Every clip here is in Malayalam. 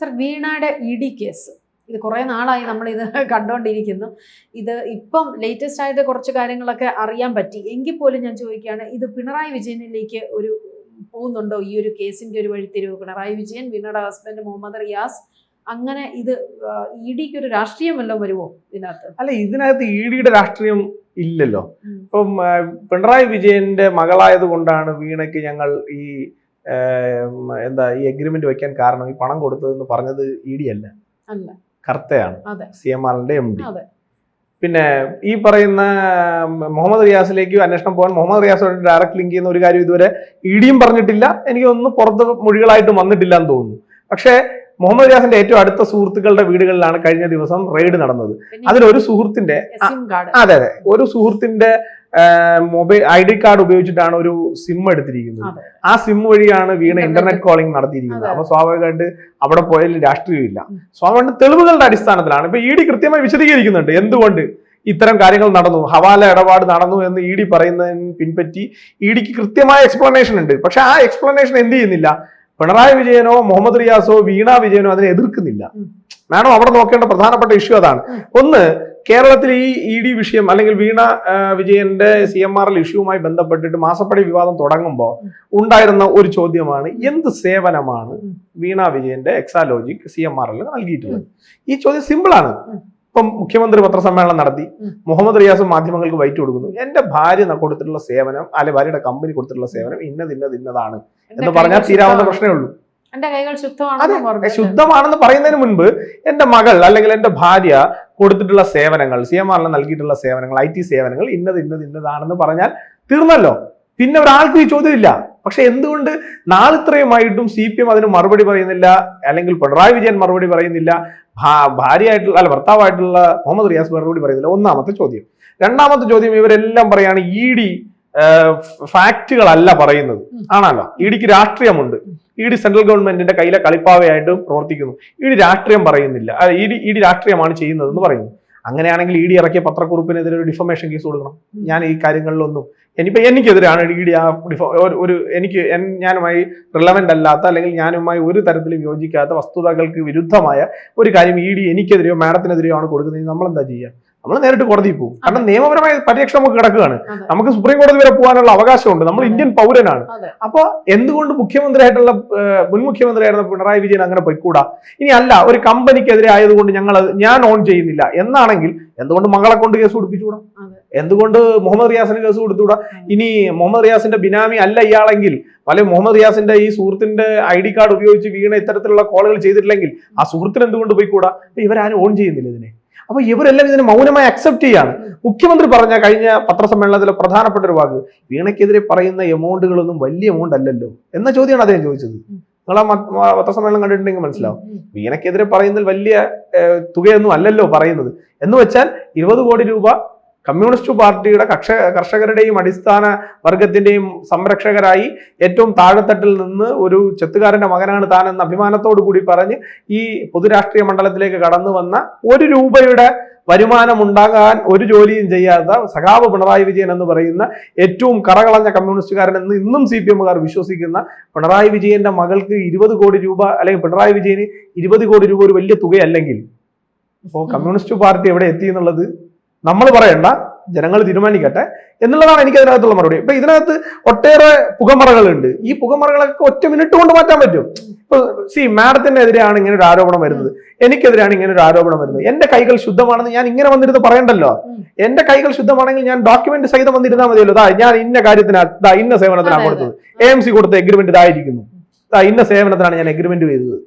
സർ, വീണയുടെ ഇ.ഡി. കേസ് ഇത് കുറേ നാളായി നമ്മളിത് കണ്ടുകൊണ്ടിരിക്കുന്നു. ഇത് ഇപ്പം ലേറ്റസ്റ്റ് ആയിട്ട് കുറച്ച് കാര്യങ്ങളൊക്കെ അറിയാൻ പറ്റി. എങ്കിൽ പോലും ഞാൻ ചോദിക്കുകയാണ്, ഇത് പിണറായി വിജയനിലേക്ക് ഒരു പോകുന്നുണ്ടോ ഈ ഒരു കേസിന്റെ ഒരു വഴിത്തിരിവ്? പിണറായി വിജയൻ, വീണയുടെ ഹസ്ബൻഡ് മുഹമ്മദ് റിയാസ്, അങ്ങനെ ഇത് ഇ.ഡിക്ക് ഒരു രാഷ്ട്രീയം വല്ലതും വരുമോ ഇതിനകത്ത്? അല്ല, ഇതിനകത്ത് ഇ.ഡിയുടെ രാഷ്ട്രീയം ഇല്ലല്ലോ. ഇപ്പം പിണറായി വിജയന്റെ മകളായത് കൊണ്ടാണ് വീണയ്ക്ക് ഞങ്ങൾ ഈ ഈ അഗ്രിമെന്റ് വെക്കാൻ കാരണം ഈ പണം കൊടുത്തതെന്ന് പറഞ്ഞത് ഇ.ഡി അല്ല, കർത്തയാണ്, CMRന്റെ MD. പിന്നെ ഈ പറയുന്ന മുഹമ്മദ് റിയാസിലേക്ക് അന്വേഷണം പോകാൻ മുഹമ്മദ് റിയാസോട് ഡയറക്റ്റ് ലിങ്ക് ചെയ്യുന്ന ഒരു കാര്യം ഇതുവരെ ഇ.ഡിയും പറഞ്ഞിട്ടില്ല, എനിക്ക് ഒന്ന് പുറത്ത് മൊഴികളായിട്ട് വന്നിട്ടില്ല എന്ന് തോന്നുന്നു. പക്ഷേ മുഹമ്മദ് റിയാസിന്റെ ഏറ്റവും അടുത്ത സുഹൃത്തുക്കളുടെ വീടുകളിലാണ് കഴിഞ്ഞ ദിവസം റെയ്ഡ് നടന്നത്. അതിലൊരു സുഹൃത്തിന്റെ ഒരു സുഹൃത്തിന്റെ മൊബൈൽ ID കാർഡ് ഉപയോഗിച്ചിട്ടാണ് ഒരു സിം എടുത്തിരിക്കുന്നത്. ആ സിം വഴിയാണ് വീണ ഇന്റർനെറ്റ് കോളിംഗ് നടത്തിയിരിക്കുന്നത്. അപ്പൊ സ്വാഭാവികമായിട്ട് അവിടെ പോയാലും രാഷ്ട്രീയമില്ല. സ്വാഭാവികമായിട്ട് തെളിവുകളുടെ അടിസ്ഥാനത്തിലാണ്. ഇപ്പൊ ഇ.ഡി കൃത്യമായി വിശദീകരിക്കുന്നുണ്ട് എന്തുകൊണ്ട് ഇത്തരം കാര്യങ്ങൾ നടന്നു, ഹവാല ഇടപാട് നടന്നു എന്ന് ഇ.ഡി പറയുന്നതിന് പിൻപറ്റി ഇ.ഡിക്ക് കൃത്യമായ എക്സ്പ്ലനേഷൻ ഉണ്ട്. പക്ഷെ ആ എക്സ്പ്ലനേഷൻ എന്ത് ചെയ്യുന്നില്ല, പിണറായി വിജയനോ മുഹമ്മദ് റിയാസോ വീണ വിജയനോ അതിനെ എതിർക്കുന്നില്ല. മാഡം അവിടെ നോക്കേണ്ട പ്രധാനപ്പെട്ട ഇഷ്യൂ അതാണ്. ഒന്ന്, കേരളത്തിൽ ഈ ഇ.ഡി വിഷയം അല്ലെങ്കിൽ വീണ വിജയന്റെ CMRL ഇഷ്യൂവുമായി ബന്ധപ്പെട്ടിട്ട് മാസപ്പടി വിവാദം തുടങ്ങുമ്പോൾ ഉണ്ടായിരുന്ന ഒരു ചോദ്യമാണ്, എന്ത് സേവനമാണ് വീണ വിജയന്റെ എക്സാലോജിക് CMRL നൽകിയിട്ടുള്ളത്? ഈ ചോദ്യം സിമ്പിളാണ്. ഇപ്പം മുഖ്യമന്ത്രി പത്രസമ്മേളനം നടത്തി, മുഹമ്മദ് റിയാസ് മാധ്യമങ്ങൾക്ക് വൈറ്റ് കൊടുക്കുന്നു, എന്റെ ഭാര്യ കൊടുത്തിട്ടുള്ള സേവനം അല്ലെ ഭാര്യയുടെ കമ്പനി കൊടുത്തിട്ടുള്ള സേവനം ഇന്നതാണ് എന്ന് പറഞ്ഞാൽ തീരാവുന്ന പ്രശ്നമേ ഉള്ളൂ. ശുദ്ധമാണെന്ന് പറയുന്നതിന് മുൻപ് എന്റെ മകൾ അല്ലെങ്കിൽ എന്റെ ഭാര്യ കൊടുത്തിട്ടുള്ള സേവനങ്ങൾ, CMRL നൽകിയിട്ടുള്ള സേവനങ്ങൾ, IT സേവനങ്ങൾ ഇന്നതാണെന്ന് പറഞ്ഞാൽ തീർന്നല്ലോ. പിന്നെ ഒരാൾക്കും ഈ ചോദ്യമില്ല. പക്ഷെ എന്തുകൊണ്ട് നാളിത്രയുമായിട്ടും CPM അതിന് മറുപടി പറയുന്നില്ല, അല്ലെങ്കിൽ പിണറായി വിജയൻ മറുപടി പറയുന്നില്ല, ഭർത്താവായിട്ടുള്ള മുഹമ്മദ് റിയാസ് മറുപടി പറയുന്നില്ല? ഒന്നാമത്തെ ചോദ്യം. രണ്ടാമത്തെ ചോദ്യം, ഇവരെല്ലാം പറയാണ് ഇ.ഡി ഫാക്റ്റുകളല്ല പറയുന്നത്. ആണല്ലോ, ഇ.ഡിക്ക് രാഷ്ട്രീയമുണ്ട്. ഇ.ഡി സെൻട്രൽ ഗവൺമെന്റിന്റെ കയ്യിലെ കളിപ്പാവയായിട്ട് പ്രവർത്തിക്കുന്നു. ഇ.ഡി രാഷ്ട്രീയം പറയുന്നില്ല, ഇ.ഡി രാഷ്ട്രീയമാണ് ചെയ്യുന്നത് എന്ന് പറയുന്നു. അങ്ങനെയാണെങ്കിൽ ഇ.ഡി ഇറക്കിയ പത്രക്കുറിപ്പിനെതിരെ ഒരു ഡിഫമേഷൻ കേസ് കൊടുക്കണം. ഞാൻ ഈ കാര്യങ്ങളിലൊന്നും എനിക്കെതിരാണ് ഇ.ഡി ഞാനുമായി റിലവന്റ് അല്ലാത്ത അല്ലെങ്കിൽ ഞാനുമായി ഒരു തരത്തിലും യോജിക്കാത്ത വസ്തുതകൾക്ക് വിരുദ്ധമായ ഒരു കാര്യം ഇ.ഡി എനിക്കെതിരെയോ മാഡത്തിനെതിരെയോ ആണ് കൊടുക്കുന്നത്. നമ്മളെന്താ ചെയ്യുക? നമ്മൾ നേരിട്ട് കോടതിയിൽ പോകും. കാരണം നിയമപരമായ പരിരക്ഷ നമുക്ക് കിടക്കുകയാണ്. നമുക്ക് സുപ്രീം കോടതി വരെ പോകാനുള്ള അവകാശമുണ്ട്. നമ്മൾ ഇന്ത്യൻ പൗരനാണ്. അപ്പൊ എന്തുകൊണ്ട് മുൻ മുഖ്യമന്ത്രിയായിരുന്ന പിണറായി വിജയൻ അങ്ങനെ പോയിക്കൂടാ? ഇനി അല്ല, ഒരു കമ്പനിക്കെതിരെ ആയതുകൊണ്ട് ഞാൻ ഓൺ ചെയ്യുന്നില്ല എന്നാണെങ്കിൽ എന്തുകൊണ്ട് മകളെ കൊണ്ട് കേസ് കൊടുപ്പിച്ചുകൂടാ? എന്തുകൊണ്ട് മുഹമ്മദ് റിയാസിന് കേസ് കൊടുത്തുകൂടാ? ഇനി മുഹമ്മദ് റിയാസിന്റെ ബിനാമി അല്ല ഇയാളെങ്കിൽ, അല്ലെങ്കിൽ മുഹമ്മദ് റിയാസിന്റെ ഈ സുഹൃത്തിന്റെ ID കാർഡ് ഉപയോഗിച്ച് വീണ ഇത്തരത്തിലുള്ള കോളുകൾ ചെയ്തിട്ടില്ലെങ്കിൽ ആ സുഹൃത്തിന് എന്തുകൊണ്ട് പോയിക്കൂടാ? ഇവരാരും ഓൺ ചെയ്യുന്നില്ല ഇതിനെ. അപ്പൊ ഇവരെല്ലാം ഇതിനെ മൗനമായി അക്സെപ്റ്റ് ചെയ്യാണ്. മുഖ്യമന്ത്രി പറഞ്ഞ കഴിഞ്ഞ പത്രസമ്മേളനത്തിലെ പ്രധാനപ്പെട്ട ഒരു വാക്ക്, വീണയ്ക്കെതിരെ പറയുന്ന എമൗണ്ടുകളൊന്നും വലിയ എമൗണ്ട് അല്ലല്ലോ എന്ന ചോദ്യമാണ് അദ്ദേഹം ചോദിച്ചത്. നിങ്ങൾ ആ പത്രസമ്മേളനം കണ്ടിട്ടുണ്ടെങ്കിൽ മനസ്സിലാവും. വീണയ്ക്കെതിരെ പറയുന്നതിൽ വലിയ തുകയൊന്നും അല്ലല്ലോ പറയുന്നത്. എന്ന് വെച്ചാൽ 20 കോടി രൂപ കമ്മ്യൂണിസ്റ്റ് പാർട്ടിയുടെ കർഷകരുടെയും അടിസ്ഥാന വർഗത്തിന്റെയും സംരക്ഷകരായി ഏറ്റവും താഴെത്തട്ടിൽ നിന്ന് ഒരു ചെത്തുകാരന്റെ മകനാണ് താൻ എന്ന അഭിമാനത്തോടു കൂടി പറഞ്ഞ് ഈ പൊതുരാഷ്ട്രീയ മണ്ഡലത്തിലേക്ക് കടന്നു വന്ന 1 രൂപയുടെ വരുമാനം ഉണ്ടാകാൻ ഒരു ജോലിയും ചെയ്യാത്ത സഖാവ് പിണറായി വിജയൻ എന്ന് പറയുന്ന ഏറ്റവും കറകളഞ്ഞ കമ്മ്യൂണിസ്റ്റുകാരൻ എന്ന് ഇന്നും CPMകാർ വിശ്വസിക്കുന്ന പിണറായി വിജയന്റെ മകൾക്ക് 20 കോടി രൂപ അല്ലെങ്കിൽ പിണറായി വിജയന് 20 കോടി രൂപ ഒരു വലിയ തുകയല്ലെങ്കിൽ അപ്പോൾ കമ്മ്യൂണിസ്റ്റ് പാർട്ടി എവിടെ എത്തി എന്നുള്ളത് നമ്മൾ പറയണ്ട, ജനങ്ങൾ തീരുമാനിക്കട്ടെ എന്നുള്ളതാണ് എനിക്ക് അതിനകത്തുള്ള മറുപടി. ഇപ്പൊ ഇതിനകത്ത് ഒട്ടേറെ പുകമറകളുണ്ട്. ഈ പുകമറകളൊക്കെ ഒറ്റ മിനിറ്റ് കൊണ്ട് മാറ്റാൻ പറ്റും. ഇപ്പൊ മാഡത്തിനെതിരെയാണ് ഇങ്ങനെ ഒരു ആരോപണം വരുന്നത്, എനിക്കെതിരെയാണ് ഇങ്ങനെ ഒരു ആരോപണം വരുന്നത്. എന്റെ കൈകൾ ശുദ്ധമാണെന്ന് ഞാൻ ഇങ്ങനെ വന്നിരുന്ന് പറയണ്ടല്ലോ. എന്റെ കൈകൾ ശുദ്ധമാണെങ്കിൽ ഞാൻ ഡോക്യുമെന്റ് സഹിതം വന്നിരുന്നാൽ മതിയല്ലോ. ഞാൻ ഇന്ന കാര്യത്തിന് ഇന്ന സേവനത്തിനാണ് കൊടുത്തത്, AMC കൊടുത്ത എഗ്രിമെന്റ് ഇതായിരിക്കുന്നു, ഇന്ന സേവനത്തിനാണ് ഞാൻ എഗ്രിമെന്റ് ചെയ്തത്,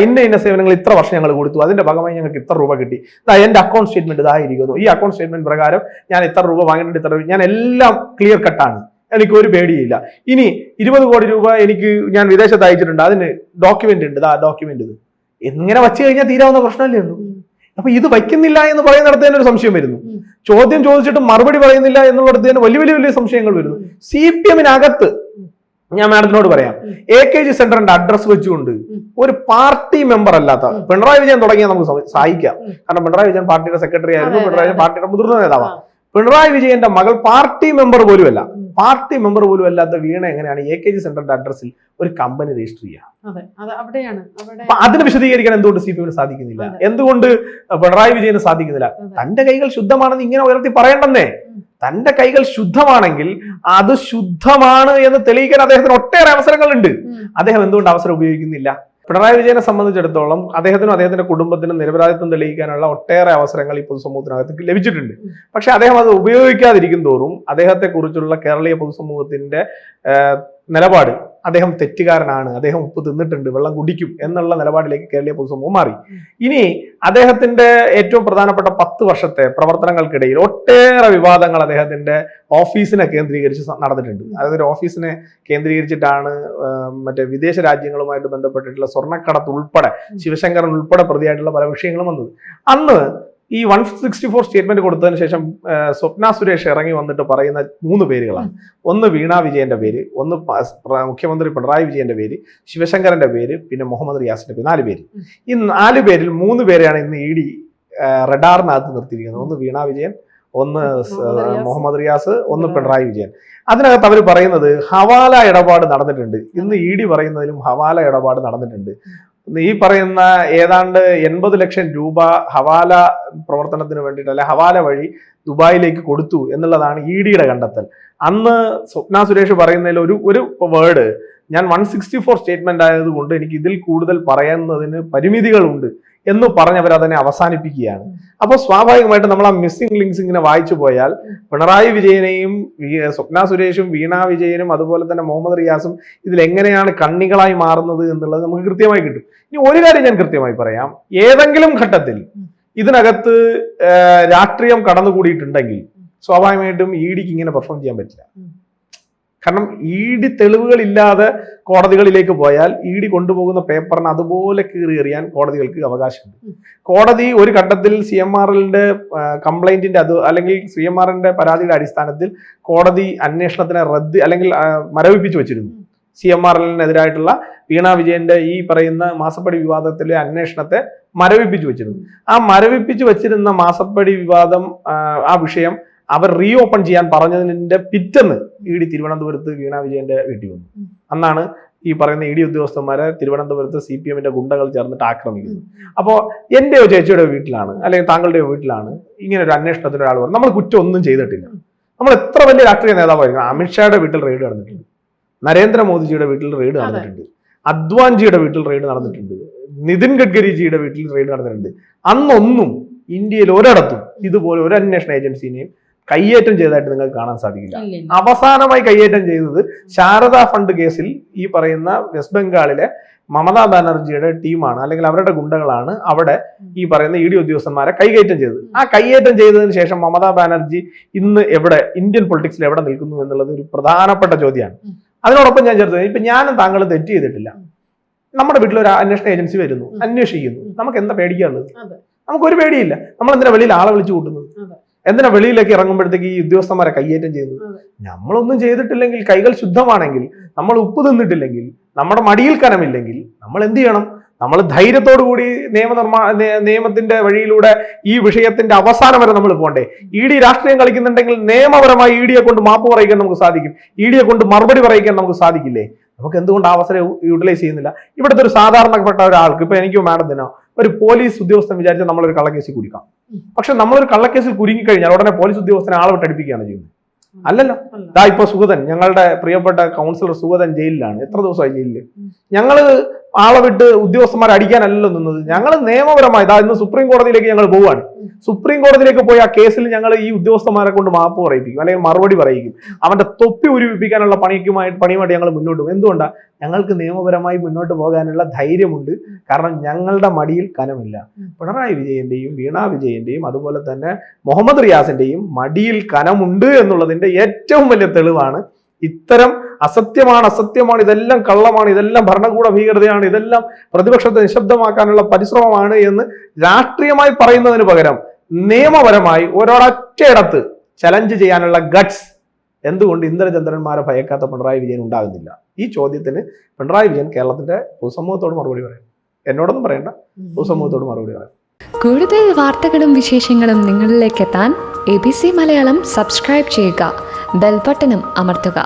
ഇന്ന സേവനങ്ങൾ ഇത്ര വർഷം ഞങ്ങൾ കൊടുത്തു, അതിന്റെ ഭാഗമായി ഞങ്ങൾക്ക് ഇത്ര രൂപ കിട്ടി, എന്റെ അക്കൗണ്ട് സ്റ്റേറ്റ്മെന്റ് ഇതായിരിക്കുന്നു, ഈ അക്കൗണ്ട് സ്റ്റേറ്റ്മെന്റ് പ്രകാരം ഞാൻ ഇത്ര രൂപ വാങ്ങിയിട്ട് ഇത്ര, ഞാൻ എല്ലാം ക്ലിയർ കട്ടാണ്, എനിക്ക് ഒരു പേടിയില്ല. ഇനി 20 കോടി രൂപ ഞാൻ വിദേശത്ത് അയച്ചിട്ടുണ്ട്, അതിന് ഡോക്യുമെന്റ് ഉണ്ട്, ഡോക്യുമെന്റ് ഇത് എങ്ങനെ വച്ചു കഴിഞ്ഞാൽ തീരാവുന്ന പ്രശ്നമല്ലേ ഉള്ളൂ. അപ്പൊ ഇത് വയ്ക്കുന്നില്ല എന്ന് പറയുന്നിടത്ത് തന്നെ ഒരു സംശയം വരുന്നു. ചോദ്യം ചോദിച്ചിട്ട് മറുപടി പറയുന്നില്ല എന്നുള്ളിടത്ത് തന്നെ വലിയ വലിയ വലിയ സംശയങ്ങൾ വരുന്നു. CPMനകത്ത് ഞാൻ മാഡത്തിനോട് പറയാം, AKG സെന്ററിന്റെ അഡ്രസ് വെച്ചുകൊണ്ട് ഒരു പാർട്ടി മെമ്പർ അല്ലാത്ത പിണറായി വിജയൻ തുടങ്ങിയാൽ നമുക്ക് സഹായിക്കാം. കാരണം പിണറായി വിജയൻ പാർട്ടിയുടെ സെക്രട്ടറി ആയിരുന്നു, പിണറായി വിജയൻ പാർട്ടിയുടെ മുതിർന്ന നേതാവാണ്. പിണറായി വിജയന്റെ മകൾ പാർട്ടി മെമ്പർ പോലുമല്ല, പാർട്ടി മെമ്പർ പോലും അല്ലാത്ത വീണ എങ്ങനെയാണ് AKG സെന്ററിന്റെ അഡ്രസ്സിൽ ഒരു കമ്പനി രജിസ്റ്റർ ചെയ്യുക? അപ്പൊ അതിന് വിശദീകരിക്കാൻ എന്തുകൊണ്ട് CPM സാധിക്കുന്നില്ല? എന്തുകൊണ്ട് പിണറായി വിജയന് സാധിക്കുന്നില്ല? തന്റെ കൈകൾ ശുദ്ധമാണെന്ന് ഇങ്ങനെ ഉയർത്തി പറയണ്ടെന്നേ. തന്റെ കൈകൾ ശുദ്ധമാണെങ്കിൽ അത് ശുദ്ധമാണ് എന്ന് തെളിയിക്കാൻ അദ്ദേഹത്തിന് ഒട്ടേറെ അവസരങ്ങളുണ്ട്. അദ്ദേഹം എന്തുകൊണ്ട് അവസരം ഉപയോഗിക്കുന്നില്ല? പിണറായി വിജയനെ സംബന്ധിച്ചിടത്തോളം അദ്ദേഹത്തിനും അദ്ദേഹത്തിന്റെ കുടുംബത്തിനും നിരപരാധിത്വം തെളിയിക്കാനുള്ള ഒട്ടേറെ അവസരങ്ങൾ ഈ പൊതുസമൂഹത്തിനകത്ത് ലഭിച്ചിട്ടുണ്ട്. പക്ഷെ അദ്ദേഹം അത് ഉപയോഗിക്കാതിരിക്കും തോറും അദ്ദേഹത്തെ കുറിച്ചുള്ള കേരളീയ പൊതുസമൂഹത്തിന്റെ നിലപാട് അദ്ദേഹം തെറ്റുകാരനാണ്, അദ്ദേഹം ഉപ്പ് തിന്നിട്ടുണ്ട്, വെള്ളം കുടിക്കും എന്നുള്ള നിലപാടിലേക്ക് കേരളീയ പൊതുസമൂഹം മാറി. ഇനി അദ്ദേഹത്തിന്റെ ഏറ്റവും പ്രധാനപ്പെട്ട 10 വർഷത്തെ പ്രവർത്തനങ്ങൾക്കിടയിൽ ഒട്ടേറെ വിവാദങ്ങൾ അദ്ദേഹത്തിന്റെ ഓഫീസിനെ കേന്ദ്രീകരിച്ച് നടന്നിട്ടുണ്ട്. അതായത് ഒരു ഓഫീസിനെ കേന്ദ്രീകരിച്ചിട്ടാണ് മറ്റേ വിദേശ രാജ്യങ്ങളുമായിട്ട് ബന്ധപ്പെട്ടിട്ടുള്ള സ്വർണ്ണക്കടത്ത് ഉൾപ്പെടെ ശിവശങ്കരൻ ഉൾപ്പെടെ പ്രതിയായിട്ടുള്ള പല വിഷയങ്ങളും വന്നത്. അന്ന് ഈ 164 സ്റ്റേറ്റ്മെന്റ് കൊടുത്തതിന് ശേഷം സ്വപ്ന സുരേഷ് ഇറങ്ങി വന്നിട്ട് പറയുന്ന 3 പേരുകളാണ്. ഒന്ന് വീണ വിജയന്റെ പേര്, ഒന്ന് മുഖ്യമന്ത്രി പിണറായി വിജയന്റെ പേര്, ശിവശങ്കരന്റെ പേര്, പിന്നെ മുഹമ്മദ് റിയാസിന്റെ പേര്. 4 പേര്. ഈ 4 പേരിൽ 3 പേരെയാണ് ഇന്ന് ED റഡാറിനകത്ത് നിർത്തിയിരിക്കുന്നത്. ഒന്ന് വീണ വിജയൻ, ഒന്ന് മുഹമ്മദ് റിയാസ്, ഒന്ന് പിണറായി വിജയൻ. അതിനകത്ത് അവർ പറയുന്നത് ഹവാല ഇടപാട് നടന്നിട്ടുണ്ട്. ഇന്ന് ED പറയുന്നതിലും ഹവാല ഇടപാട് നടന്നിട്ടുണ്ട്. ഈ പറയുന്ന ഏതാണ്ട് 80 ലക്ഷം രൂപ ഹവാല പ്രവർത്തനത്തിന് വേണ്ടിയിട്ട് അല്ലെ ഹവാല വഴി ദുബായിലേക്ക് കൊടുത്തു എന്നുള്ളതാണ് EDയുടെ കണ്ടെത്തൽ. അന്ന് സ്വപ്ന സുരേഷ് പറയുന്നതിൽ ഒരു വേർഡ്, ഞാൻ 164 സ്റ്റേറ്റ്മെന്റ് ആയതുകൊണ്ട് എനിക്ക് ഇതിൽ കൂടുതൽ പറയുന്നതിന് പരിമിതികളുണ്ട് എന്ന് പറഞ്ഞവർ അതിനെ അവസാനിപ്പിക്കുകയാണ്. അപ്പോൾ സ്വാഭാവികമായിട്ട് നമ്മൾ ആ മിസ്സിംഗ് ലിങ്ക്സ് ഇങ്ങനെ വായിച്ചു പോയാൽ പിണറായി വിജയനെയും സ്വപ്ന സുരേഷും വീണ വിജയനും അതുപോലെ തന്നെ മുഹമ്മദ് റിയാസും ഇതിൽ എങ്ങനെയാണ് കണ്ണികളായി മാറുന്നത് എന്നുള്ളത് നമുക്ക് കൃത്യമായി കിട്ടും. ഇനി ഒരു കാര്യം ഞാൻ കൃത്യമായി പറയാം, ഏതെങ്കിലും ഘട്ടത്തിൽ ഇതിനകത്ത് രാഷ്ട്രീയം കടന്നുകൂടിയിട്ടുണ്ടെങ്കിൽ സ്വാഭാവികമായിട്ടും EDക്ക് ഇങ്ങനെ പെർഫോം ചെയ്യാൻ പറ്റില്ല. കാരണം ED തെളിവുകളില്ലാതെ കോടതികളിലേക്ക് പോയാൽ ED കൊണ്ടുപോകുന്ന പേപ്പറിന് അതുപോലെ കീറിയെറിയാൻ കോടതികൾക്ക് അവകാശമുണ്ട്. കോടതി ഒരു ഘട്ടത്തിൽ CMRന്റെ കംപ്ലൈന്റിന്റെ അല്ലെങ്കിൽ CMRന്റെ പരാതിയുടെ അടിസ്ഥാനത്തിൽ കോടതി അന്വേഷണത്തിനെ അല്ലെങ്കിൽ മരവിപ്പിച്ചു വെച്ചിരുന്നു. CMRനെതിരായിട്ടുള്ള വീണ വിജയന്റെ ഈ പറയുന്ന മാസപ്പടി വിവാദത്തിലെ അന്വേഷണത്തെ മരവിപ്പിച്ചു വെച്ചിരുന്നു. ആ മരവിപ്പിച്ചു വെച്ചിരുന്ന മാസപ്പടി വിവാദം ആ വിഷയം അവർ റീ ഓപ്പൺ ചെയ്യാൻ പറഞ്ഞതിന്റെ പിറ്റേന്ന് ED തിരുവനന്തപുരത്ത് വീണ വിജയന്റെ വീട്ടിൽ വന്നു. അന്നാണ് ഈ പറയുന്ന ED ഉദ്യോഗസ്ഥന്മാരെ തിരുവനന്തപുരത്ത് CPMന്റെ ഗുണ്ടകൾ ചേർന്നിട്ട് ആക്രമിക്കുന്നു. അപ്പോൾ എന്റെയോ ചേച്ചിയുടെ വീട്ടിലാണ് അല്ലെങ്കിൽ താങ്കളുടെയോ വീട്ടിലാണ് ഇങ്ങനെ ഒരു അന്വേഷണത്തിന് ഒരാൾ പറഞ്ഞു. നമ്മൾ കുറ്റം ഒന്നും ചെയ്തിട്ടില്ല. നമ്മൾ എത്ര വലിയ രാഷ്ട്രീയ നേതാവായിരിക്കും. അമിത്ഷായുടെ വീട്ടിൽ റെയ്ഡ് നടന്നിട്ടുണ്ട്, നരേന്ദ്രമോദിജിയുടെ വീട്ടിൽ റെയ്ഡ് നടന്നിട്ടുണ്ട്, അദ്വാൻജിയുടെ വീട്ടിൽ റെയ്ഡ് നടന്നിട്ടുണ്ട്, നിതിൻ ഗഡ്കരിജിയുടെ വീട്ടിൽ റെയ്ഡ് നടന്നിട്ടുണ്ട്. അന്നൊന്നും ഇന്ത്യയിൽ ഒരിടത്തും ഇതുപോലെ ഒരു അന്വേഷണ ഏജൻസിനെയും കയ്യേറ്റം ചെയ്തതായിട്ട് നിങ്ങൾക്ക് കാണാൻ സാധിക്കില്ല. അവസാനമായി കയ്യേറ്റം ചെയ്തത് ശാരദാ ഫണ്ട് കേസിൽ ഈ പറയുന്ന വെസ്റ്റ് ബംഗാളിലെ മമതാ ബാനർജിയുടെ ടീമാണ് അല്ലെങ്കിൽ അവരുടെ ഗുണ്ടകളാണ് അവിടെ ഈ പറയുന്ന ED ഉദ്യോഗസ്ഥന്മാരെ കൈകയറ്റം ചെയ്തത്. ആ കൈകയറ്റം ചെയ്തതിന് ശേഷം മമതാ ബാനർജി ഇന്ന് എവിടെ ഇന്ത്യൻ പൊളിറ്റിക്സിൽ എവിടെ നിൽക്കുന്നു എന്നുള്ളത് ഒരു പ്രധാനപ്പെട്ട ചോദ്യമാണ്. അതിനോടൊപ്പം ഞാൻ ചേർത്തത്, ഇപ്പൊ ഞാനും താങ്കളും തെറ്റ് ചെയ്തിട്ടില്ല. നമ്മുടെ വീട്ടിൽ ഒരു അന്വേഷണ ഏജൻസി വരുന്നു, അന്വേഷിക്കുന്നു, നമുക്ക് എന്താ പേടിക്കാനുള്ളത്? നമുക്കൊരു പേടിയില്ല. നമ്മൾ എന്തിനാ വെളിയിൽ ആളെ വിളിച്ചു കൂട്ടുന്നത്? എന്തിനാ വെളിയിലേക്ക് ഇറങ്ങുമ്പോഴത്തേക്ക് ഈ ഉദ്യോഗസ്ഥന്മാരെ കയ്യേറ്റം ചെയ്യുന്നത്? നമ്മളൊന്നും ചെയ്തിട്ടില്ലെങ്കിൽ, കൈകൾ ശുദ്ധമാണെങ്കിൽ, നമ്മൾ ഉപ്പ് തിന്നിട്ടില്ലെങ്കിൽ, നമ്മുടെ മടിയിൽ കനമില്ലെങ്കിൽ നമ്മൾ എന്ത് ചെയ്യണം? നമ്മൾ ധൈര്യത്തോടു കൂടി നിയമത്തിന്റെ വഴിയിലൂടെ ഈ വിഷയത്തിന്റെ അവസാനം വരെ നമ്മൾ പോകണ്ടേ? ED രാഷ്ട്രീയം കളിക്കുന്നുണ്ടെങ്കിൽ നിയമപരമായി EDയെ കൊണ്ട് മാപ്പ് പറയിക്കാൻ നമുക്ക് സാധിക്കും, EDയെ കൊണ്ട് മറുപടി പറയിക്കാൻ നമുക്ക് സാധിക്കില്ലേ? നമുക്ക് എന്തുകൊണ്ട് അവസരം യൂട്ടിലൈസ് ചെയ്യുന്നില്ല? ഇവിടുത്തെ ഒരു സാധാരണപ്പെട്ട ഒരാൾക്ക്, ഇപ്പൊ എനിക്കോ മാഡത്തിനോ ഒരു പോലീസ് ഉദ്യോഗസ്ഥൻ വിചാരിച്ചാൽ നമ്മളൊരു കള്ളക്കേസിൽ കുടിക്കാം. പക്ഷെ നമ്മളൊരു കള്ളക്കേസിൽ കുരുങ്ങിക്കഴിഞ്ഞാൽ ഉടനെ പോലീസ് ഉദ്യോഗസ്ഥനെ ആളെ വിട്ടടിപ്പിക്കുകയാണ് ചെയ്യുന്നത്. അല്ലല്ലോ. ഇപ്പൊ സുഗതൻ, ഞങ്ങളുടെ പ്രിയപ്പെട്ട കൗൺസിലർ സുഗതൻ ജയിലിലാണ്. എത്ര ദിവസമായി ജയിലില്? ഞങ്ങള് ആളെ വിട്ട് ഉദ്യോഗസ്ഥന്മാരെ അടിക്കാനല്ലല്ലോ നിന്നത്. ഞങ്ങൾ നിയമപരമായി ഇന്ന് സുപ്രീം കോടതിയിലേക്ക് ഞങ്ങൾ പോവുകയാണ്. സുപ്രീം കോടതിയിലേക്ക് പോയി ആ കേസിൽ ഞങ്ങൾ ഈ ഉദ്യോഗസ്ഥന്മാരെ കൊണ്ട് മാപ്പ് പറയിപ്പിക്കും അല്ലെങ്കിൽ മറുപടി പറയിക്കും. അവന്റെ തൊപ്പി ഉരുവിപ്പിക്കാനുള്ള പണിയുമായിട്ട് ഞങ്ങൾ മുന്നോട്ട് പോകും. എന്തുകൊണ്ടാണ്? ഞങ്ങൾക്ക് നിയമപരമായി മുന്നോട്ട് പോകാനുള്ള ധൈര്യമുണ്ട്. കാരണം ഞങ്ങളുടെ മടിയിൽ കനമില്ല. പിണറായി വിജയന്റെയും വീണ വിജയന്റെയും അതുപോലെ തന്നെ മുഹമ്മദ് റിയാസിന്റെയും മടിയിൽ കനമുണ്ട് എന്നുള്ളതിന്റെ ഏറ്റവും വലിയ തെളിവാണ് ഇത്തരം അസത്യമാണ്, ഇതെല്ലാം കള്ളമാണ്, ഇതെല്ലാം ഭരണകൂട ഭീകരതയാണ്, ഇതെല്ലാം പ്രതിപക്ഷത്തെ നിശബ്ദമാക്കാനുള്ള പരിശ്രമമാണ് എന്ന് രാഷ്ട്രീയമായി പറയുന്നതിന് പകരം നിയമപരമായി ഒരൊറ്റയിടത്ത് ചലഞ്ച് ചെയ്യാനുള്ള ഗട്ട്സ് എന്തുകൊണ്ട് ഇന്ദ്രചന്ദ്രന്മാരെ ഭയക്കാത്ത പിണറായി വിജയൻ ഉണ്ടാകുന്നില്ല? ഈ ചോദ്യത്തിന് പിണറായി വിജയൻ കേരളത്തിന്റെ പൊതുസമൂഹത്തോട് മറുപടി പറയും. എന്നോടൊന്നും പറയണ്ട, പൊതുസമൂഹത്തോട് മറുപടി പറയും. കൂടുതൽ വാർത്തകളും വിശേഷങ്ങളും നിങ്ങളിലേക്ക് എത്താൻ ABC മലയാളം സബ്സ്ക്രൈബ് ചെയ്യുക, ബെൽബട്ടനും അമർത്തുക.